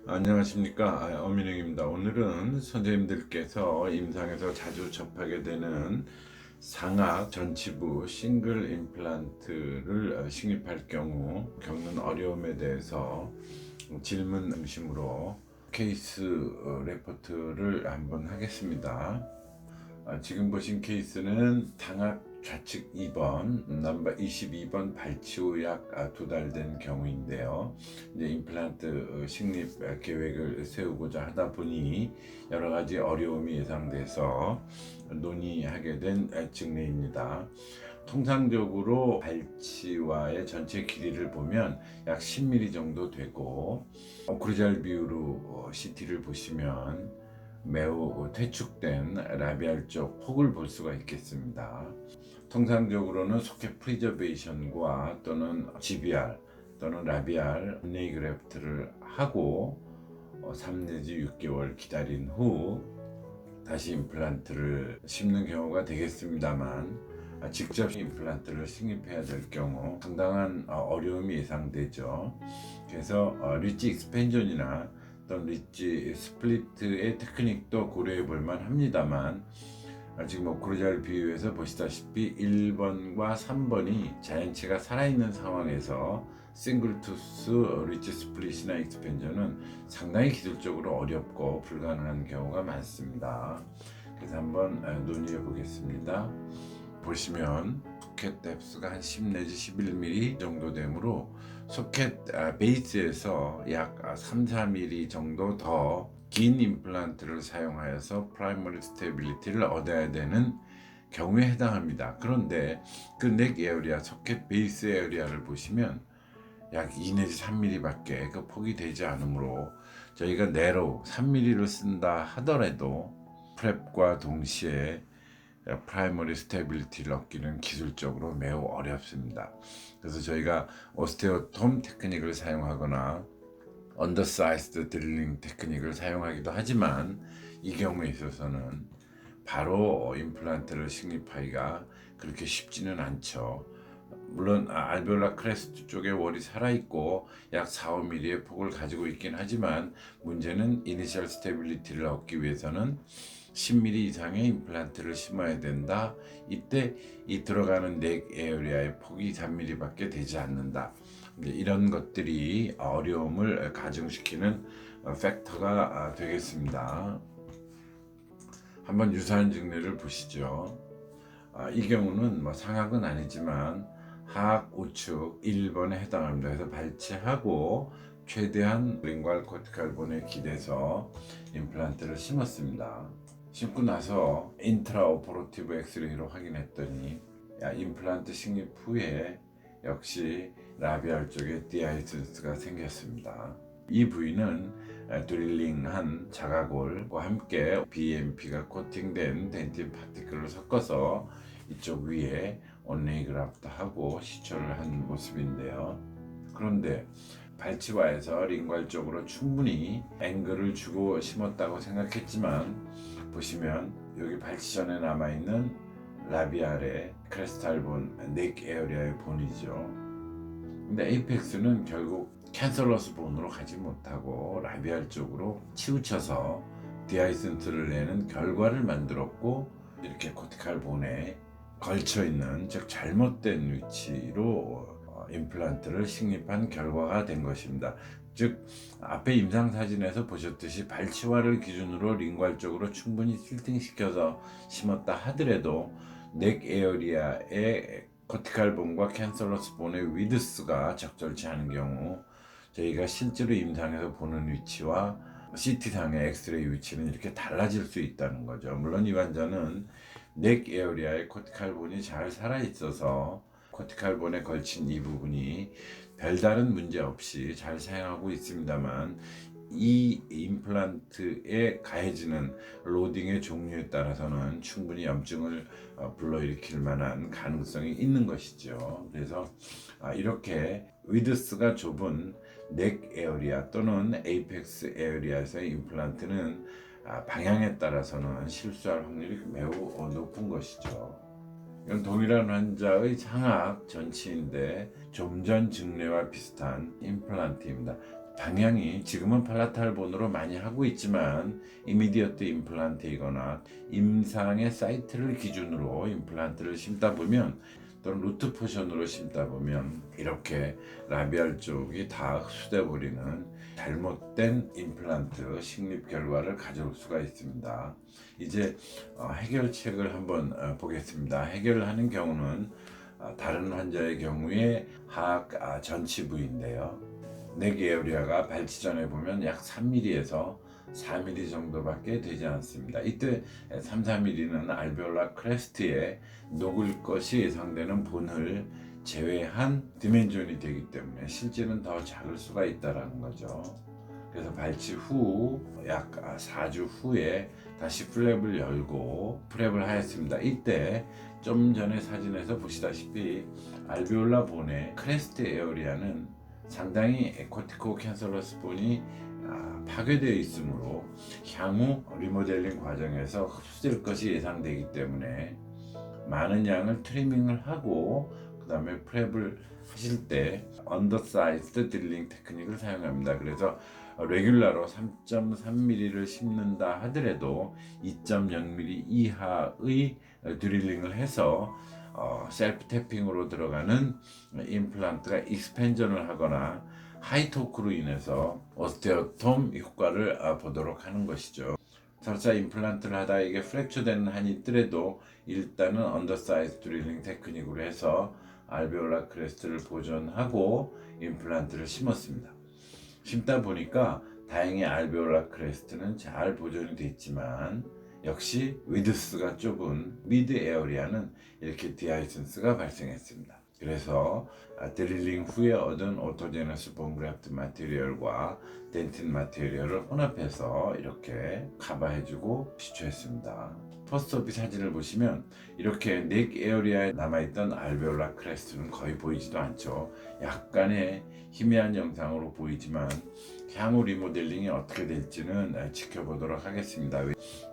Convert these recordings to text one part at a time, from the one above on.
안녕하십니까. 엄민영입니다. 오늘은 선생님들께서 임상에서 자주 접하게 되는 상악 전치부 싱글 임플란트를 식립할 경우 겪는 어려움에 대해서 질문 중심으로 케이스 레포트를 한번 하겠습니다. 지금 보신 케이스는 상악 좌측 2번, 넘버 22번 발치 후 약 2달 된 경우인데요. 이제 임플란트 식립 계획을 세우고자 하다 보니 여러 가지 어려움이 예상돼서 논의하게 된 증례입니다. 통상적으로 발치와의 전체 길이를 보면 약 10mm 정도 되고, 오클루잘 뷰로 CT를 보시면 매우 퇴축된 라비알 쪽 폭을 볼 수가 있겠습니다. 통상적으로는 소켓 프리저베이션과 또는 GBR 또는 라비알 네이 그래프트를 하고 3 내지 6개월 기다린 후 다시 임플란트를 심는 경우가 되겠습니다만, 직접 임플란트를 식립해야 될 경우 상당한 어려움이 예상되죠. 그래서 리지 익스펜전이나 또는 리지 스플리트의 테크닉도 고려해 볼만 합니다만, 지금 오클루잘 비유에서 보시다시피 1번과 3번이 자연체가 살아있는 상황에서 싱글 투스 리지 스플릿이나 익스펜전은 상당히 기술적으로 어렵고 불가능한 경우가 많습니다. 그래서 한번 논의해 보겠습니다. 보시면 소켓 뎁스가 한 10 내지 11mm 정도 되므로 소켓 베이스에서 약 3, 4mm 정도 더 긴 임플란트를 사용하여서 프라이머리 스테빌리티를 얻어야 되는 경우에 해당합니다. 그런데 그 넥 에어리아, 소켓 베이스 에어리아를 보시면 약 2 내지 3mm 밖에 그 폭이 되지 않으므로 저희가 내로 3mm를 쓴다 하더라도 프랩과 동시에 프라이머리 스테빌리티를 얻기는 기술적으로 매우 어렵습니다. 그래서 저희가 오스테오톰 테크닉을 사용하거나 언더사이즈드 드릴링 테크닉을 사용하기도 하지만, 이 경우에 있어서는 바로 임플란트를 식립하기가 그렇게 쉽지는 않죠. 물론 알베올라 크레스트 쪽에 월이 살아있고 약 4, 5mm의 폭을 가지고 있긴 하지만, 문제는 이니셜 스테빌리티를 얻기 위해서는 10mm 이상의 임플란트를 심어야 된다. 이때 이 들어가는 넥 에어리아의 폭이 3mm 밖에 되지 않는다. 이런 것들이 어려움을 가중시키는 팩터가 되겠습니다. 한번 유사한 증례를 보시죠. 이 경우는 상악은 아니지만 하악 우측 1번에 해당합니다. 그래서 발치하고 최대한 링괄 코티칼 본에 기대서 임플란트를 심었습니다. 심고 나서 인트라 오퍼러티브 엑스레이로 확인했더니 임플란트 식립 후에 역시 라비알 쪽에 디아이슨스가 생겼습니다. 이 부위는 드릴링한 자가골과 함께 BMP가 코팅된 덴틴 파티클을 섞어서 이쪽 위에 온레이 그라프트하고 시초를 한 모습인데요. 그런데 발치와에서 링괄 쪽으로 충분히 앵글을 주고 심었다고 생각했지만, 보시면 여기 발치 전에 남아있는 라비알의 크레스탈본 넥 에어리아의 본이죠. 근데 에이펙스는 결국 캔설러스 본으로 가지 못하고 라비알 쪽으로 치우쳐서 디아이센트를 내는 결과를 만들었고, 이렇게 코티칼 본에 걸쳐있는, 즉 잘못된 위치로 임플란트를 식립한 결과가 된 것입니다. 즉 앞에 임상 사진에서 보셨듯이 발치와를 기준으로 링괄 쪽으로 충분히 실팅시켜서 심었다 하더라도 넥 에어리아의 코티칼 본과 캔설러스 본의 위드스가 적절치 않은 경우 저희가 실제로 임상에서 보는 위치와 CT상의 엑스레이 위치는 이렇게 달라질 수 있다는 거죠. 물론 이 환자는 넥 에어리아의 코티칼 본이 잘 살아있어서 코티칼 본에 걸친 이 부분이 별다른 문제 없이 잘 사용하고 있습니다만, 이 임플란트에 가해지는 로딩의 종류에 따라서는 충분히 염증을 불러일으킬 만한 가능성이 있는 것이죠. 그래서 이렇게 위드스가 좁은 넥 에어리아 또는 에이펙스 에어리아에서의 임플란트는 방향에 따라서는 실수할 확률이 매우 높은 것이죠. 이건 동일한 환자의 상악 전치인데 좀 전 증례와 비슷한 임플란트입니다. 방향이 지금은 팔라탈본으로 많이 하고 있지만 이미디어트 임플란트이거나 임상의 사이트를 기준으로 임플란트를 심다 보면 또는 루트 포션으로 심다 보면 이렇게 라비알 쪽이 다 흡수돼 버리는 잘못된 임플란트 식립 결과를 가져올 수가 있습니다. 이제 해결책을 한번 보겠습니다. 해결하는 경우는 다른 환자의 경우에 하악 전치부인데요. 넥 에어리아가 발치 전에 보면 약 3mm에서 4mm 정도밖에 되지 않습니다. 이때 3, 4mm는 알베올라 크레스트에 녹을 것이 예상되는 본을 제외한 디멘전이 되기 때문에 실제는 더 작을 수가 있다는 거죠. 그래서 발치 후 약 4주 후에 다시 플랩을 열고 프랩을 하였습니다. 이때 좀 전에 사진에서 보시다시피 알베올라 본의 크레스트 에어리아는 상당히 코티코 캔서러스 본이 파괴되어 있으므로 향후 리모델링 과정에서 흡수될 것이 예상되기 때문에 많은 양을 트리밍을 하고 그 다음에 프랩을 하실 때 언더사이즈드 드릴링 테크닉을 사용합니다. 그래서 레귤라로 3.3mm를 심는다 하더라도 2.0mm 이하의 드릴링을 해서 셀프 태핑으로 들어가는 임플란트가 익스펜전을 하거나 하이토크로 인해서 오스테오톰 효과를 보도록 하는 것이죠. 설사 임플란트를 하다 이게 프랙처 되는 한이 있더라도 일단은 언더사이즈 드릴링 테크닉으로 해서 알베올라 크레스트를 보존하고 임플란트를 심었습니다. 심다 보니까 다행히 알베올라 크레스트는 잘 보존이 됐지만 역시 위드스가 좁은 미드 에어리아는 이렇게 디하이슨스가 발생했습니다. 그래서 드릴링 후에 얻은 오토제너스 본그래프트 마테리얼과 덴틴 마테리얼을 혼합해서 이렇게 커버해주고 시초했습니다. 퍼스트오피 사진을 보시면 이렇게 넥 에어리아에 남아있던 알베올라 크레스트는 거의 보이지도 않죠. 약간의 희미한 영상으로 보이지만 향후 리모델링이 어떻게 될지는 지켜보도록 하겠습니다.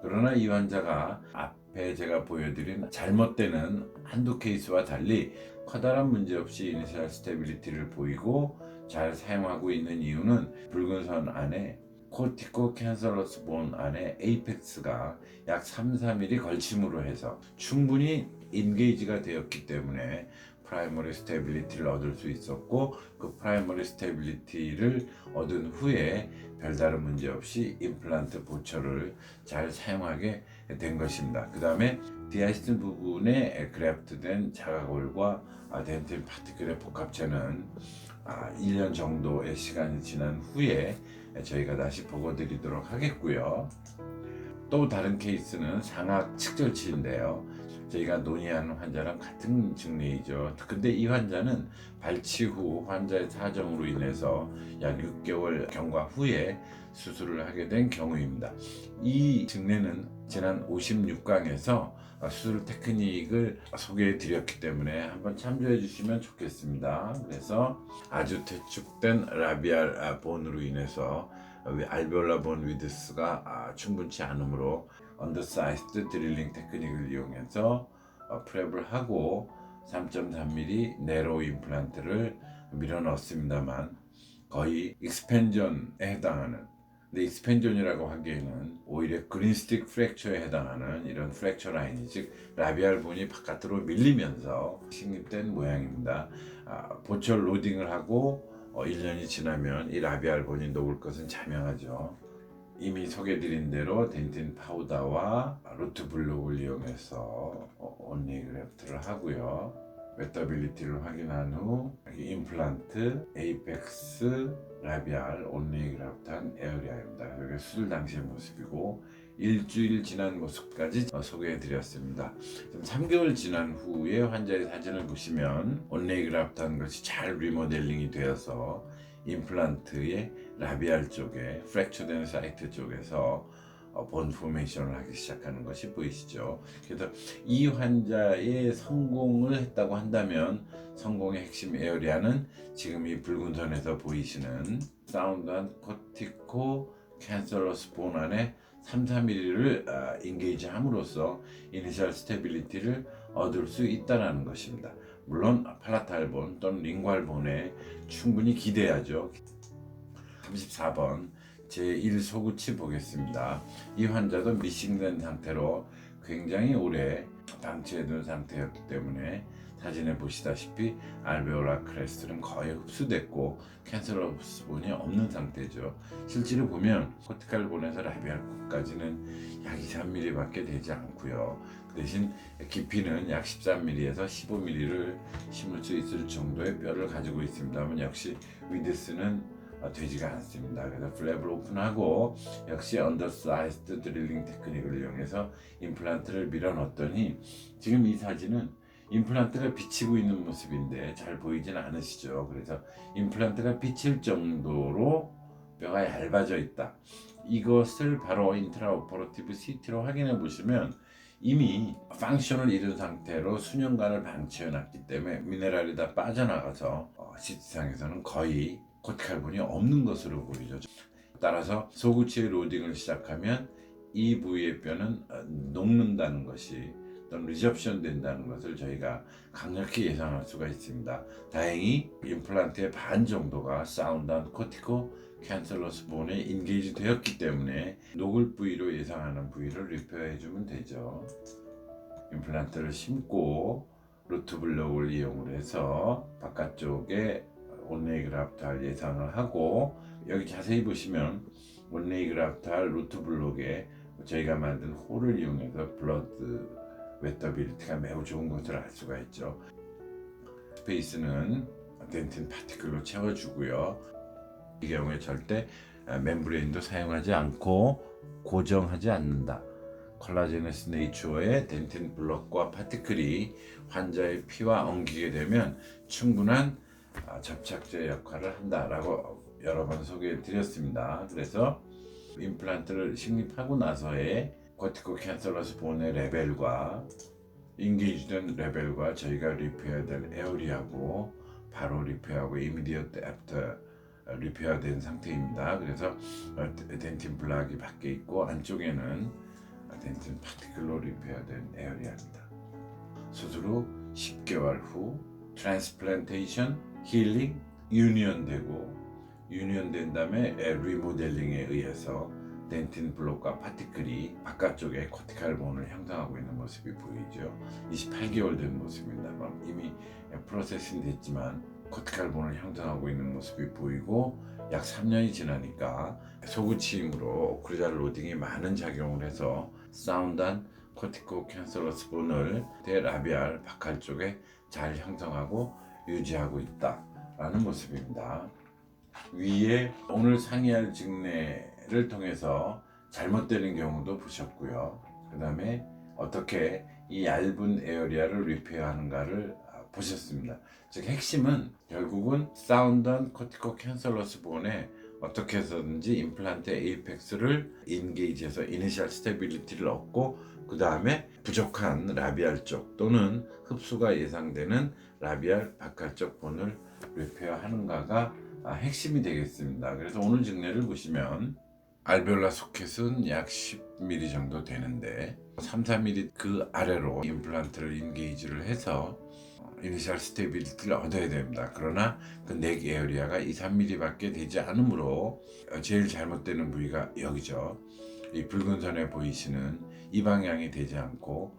그러나 이 환자가 앞에 제가 보여드린 잘못되는 한두 케이스와 달리 커다란 문제 없이 이니셜 스테빌리티를 보이고 잘 사용하고 있는 이유는 붉은 선 안에 코티코 캔서러스 본 안에 에이펙스가 약 3, 4mm 걸침으로 해서 충분히 인게이지가 되었기 때문에 프라이머리 스테빌리티를 얻을 수 있었고 그 프라이머리 스테빌리티를 얻은 후에 별다른 문제 없이 임플란트 보철을 잘 사용하게 된 것입니다. 그 다음에 디하이슨 부분에 그래프트된 자가골과 덴틴 파티클의 복합체는 1년 정도의 시간이 지난 후에 저희가 다시 보고 드리도록 하겠고요. 또 다른 케이스는 상악 측절치인데요. 저희가 논의하는 환자랑 같은 증례이죠. 근데 이 환자는 발치 후 환자의 사정으로 인해서 약 6개월 경과 후에 수술을 하게 된 경우입니다. 이 증례는 지난 56강에서 수술 테크닉을 소개해 드렸기 때문에 한번 참조해 주시면 좋겠습니다. 그래서 아주 퇴축된 라비알 본으로 인해서 알베올라 본 위드스가 충분치 않으므로 언더사이즈드 드릴링 테크닉을 이용해서 프랩을 하고 3.3mm 네로우 임플란트를 밀어 넣었습니다만 거의 익스펜전에 해당하는, 근데 익스펜전이라고 하기에는 오히려 그린스틱 프랙처에 해당하는 이런 프랙처 라인이, 즉 라비알 본이 바깥으로 밀리면서 식립된 모양입니다. 보철 로딩을 하고 1년이 지나면 이 라비알 본이 녹을 것은 자명하죠. 이미 소개드린 대로 덴틴 파우더와 루트 블록을 이용해서 온리 그래프트를 하고요. 웨터빌리티를 확인한 후 임플란트 에이펙스 라비알 온리 그래프트한 에어리아입니다. 이게 수술 당시의 모습이고 일주일 지난 모습까지 소개해 드렸습니다. 3개월 지난 후에 환자의 사진을 보시면 온리 그래프트한 것이 잘 리모델링이 되어서 임플란트의 라비알 쪽에 프랙처된 사이트 쪽에서 본 포메이션을 하기 시작하는 것이 보이시죠. 그래서 이 환자의 성공을 했다고 한다면 성공의 핵심 에어리아는 지금 이 붉은 선에서 보이시는 사운드한 코티코 캔서러스 본 안에 3, 4mm를 인게이지 함으로써 이니셜 스테빌리티를 얻을 수 있다는 것입니다. 물론 팔라탈 본 또는 링괄 본에 충분히 기대하죠. 34번 제1 소구치 보겠습니다. 이 환자도 미싱된 상태로 굉장히 오래 방치해둔 상태였기 때문에 사진에 보시다시피 알베올라 크레스트는 거의 흡수됐고 캔슬러스 본이 없는 상태죠. 실제로 보면 코티칼 본에서 라비알 코까지는 약 2-3mm 밖에 되지 않고요. 그 대신 깊이는 약 13mm에서 15mm를 심을 수 있을 정도의 뼈를 가지고 있습니다만 역시 위드스는 되지가 않습니다. 그래서 플랩을 오픈하고 역시 언더사이즈드 드릴링 테크닉을 이용해서 임플란트를 밀어 넣었더니 지금 이 사진은 임플란트가 비치고 있는 모습인데 잘 보이진 않으시죠. 그래서 임플란트가 비칠 정도로 뼈가 얇아져 있다. 이것을 바로 인트라오퍼러티브 CT로 확인해 보시면 이미 펑션을 잃은 상태로 수년간을 방치해 놨기 때문에 미네랄이 다 빠져나가서 CT상에서는 거의 코티칼본이 없는 것으로 보이죠. 따라서 소구치의 로딩을 시작하면 이 부위의 뼈는 녹는다는 것이 또는 리접션 된다는 것을 저희가 강력히 예상할 수가 있습니다. 다행히 임플란트의 반 정도가 사운드한 코티코 캔슬러스 본에 인게이지 되었기 때문에 녹을 부위로 예상하는 부위를 리페어해 주면 되죠. 임플란트를 심고 루트 블록을 이용을 해서 바깥쪽에 온레이 그라프트 할 예상을 하고, 여기 자세히 보시면 온레이 그라프트 할 루트 블록에 저희가 만든 홀을 이용해서 블러드 웨터빌리티가 매우 좋은 것을 알 수가 있죠. 스페이스는 덴틴 파티클로 채워주고요. 이 경우에 절대 멤브레인도 사용하지 않고 고정하지 않는다. 콜라제너스 네이처의 덴틴 블록과 파티클이 환자의 피와 엉기게 되면 충분한 접착제 역할을 한다라고 여러 번 소개해 드렸습니다. 그래서 임플란트를 식립하고 나서의 코티코 캔슬러스 본의 레벨과 인게이지된 레벨과 저희가 리페어될 에어리하고 바로 리페어하고 이미디어트 애프터 리페어된 상태입니다. 그래서 덴틴 블락이 밖에 있고 안쪽에는 덴틴 파티클로 리페어된 에어리아입니다. 수술 후 10개월 후 트랜스플란테이션, 힐링, 유니언된 다음에 리모델링에 의해서 덴틴 블록과 파티클이 바깥쪽에 코티칼 본을 형성하고 있는 모습이 보이죠. 28개월 된 모습입니다. 이미 프로세싱 됐지만 코티칼 본을 형성하고 있는 모습이 보이고, 약 3년이 지나니까 소구치 힘으로 오클루잘 로딩이 많은 작용을 해서 사운드한 코티코 캔슬러스 본을 대라비알 바칼 쪽에 잘 형성하고 유지하고 있다라는 모습입니다. 위에 오늘 상의할 직내를 통해서 잘못되는 경우도 보셨고요. 그 다음에 어떻게 이 얇은 에어리아를 리페어하는가를 보셨습니다. 즉 핵심은 결국은 사운드한 코티코 캔슬러스 본에 어떻게 해서든지 임플란트의 에이펙스를 인게이지해서 이니셜 스테빌리티를 얻고, 그 다음에 부족한 라비알 쪽 또는 흡수가 예상되는 라비알 바깥쪽 본을 리페어하는가가 핵심이 되겠습니다. 그래서 오늘 직내를 보시면 알베올라 소켓은 약 10mm 정도 되는데 3-4mm 그 아래로 임플란트를 인게이지를 해서 이니셜 스테빌리티를 얻어야 됩니다. 그러나 그 넥 에어리아가 2-3mm 밖에 되지 않으므로 제일 잘못되는 부위가 여기죠. 이 붉은 선에 보이시는 이 방향이 되지 않고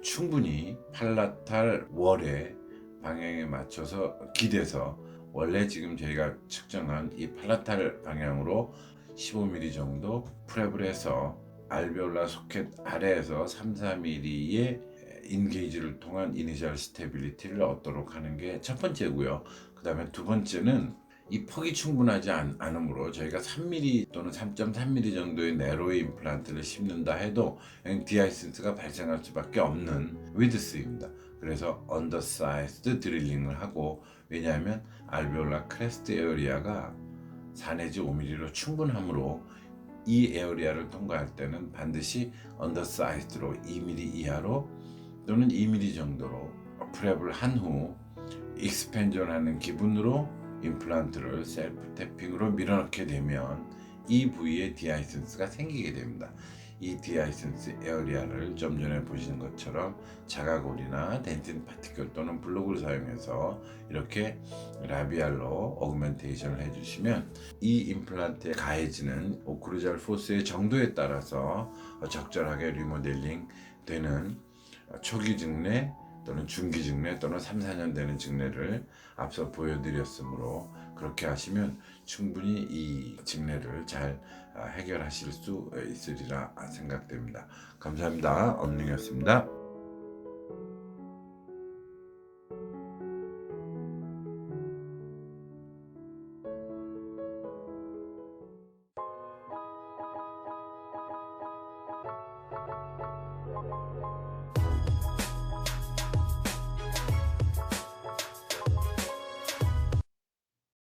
충분히 팔라탈 월의 방향에 맞춰서 기대서 원래 지금 저희가 측정한 이 팔라탈 방향으로 15mm 정도 프랩을 해서 알베올라 소켓 아래에서 3-4mm의 인게이지를 통한 이니셜 스테빌리티를 얻도록 하는 게 첫 번째고요. 그 다음에 두 번째는 이 폭이 충분하지 않으므로 저희가 3mm 또는 3.3mm 정도의 네로의 임플란트를 심는다 해도 디하이센스가 발생할 수밖에 없는 위드스입니다. 그래서 언더사이즈드 드릴링을 하고, 왜냐하면 알베올라 크레스트 에어리아가 4-5mm로 충분하므로 이 에어리아를 통과할 때는 반드시 언더사이즈드로 2mm 이하로 또는 2mm 정도로 프랩을 한 후 익스펜전하는 기분으로 임플란트를 셀프 탭핑으로 밀어넣게 되면 이 부위에 디하이센스가 생기게 됩니다. 이 디하이센스 에어리아를 좀 전에 보신 것처럼 자가골이나 덴틴 파티클 또는 블록을 사용해서 이렇게 라비알로 어그멘테이션을 해주시면 이 임플란트에 가해지는 오클루잘 포스의 정도에 따라서 적절하게 리모델링 되는 초기 증례 또는 중기 증례 또는 3, 4년 되는 증례를 앞서 보여드렸으므로 그렇게 하시면 충분히 이 증례를 잘 해결하실 수 있으리라 생각됩니다. 감사합니다. 엄능이었습니다.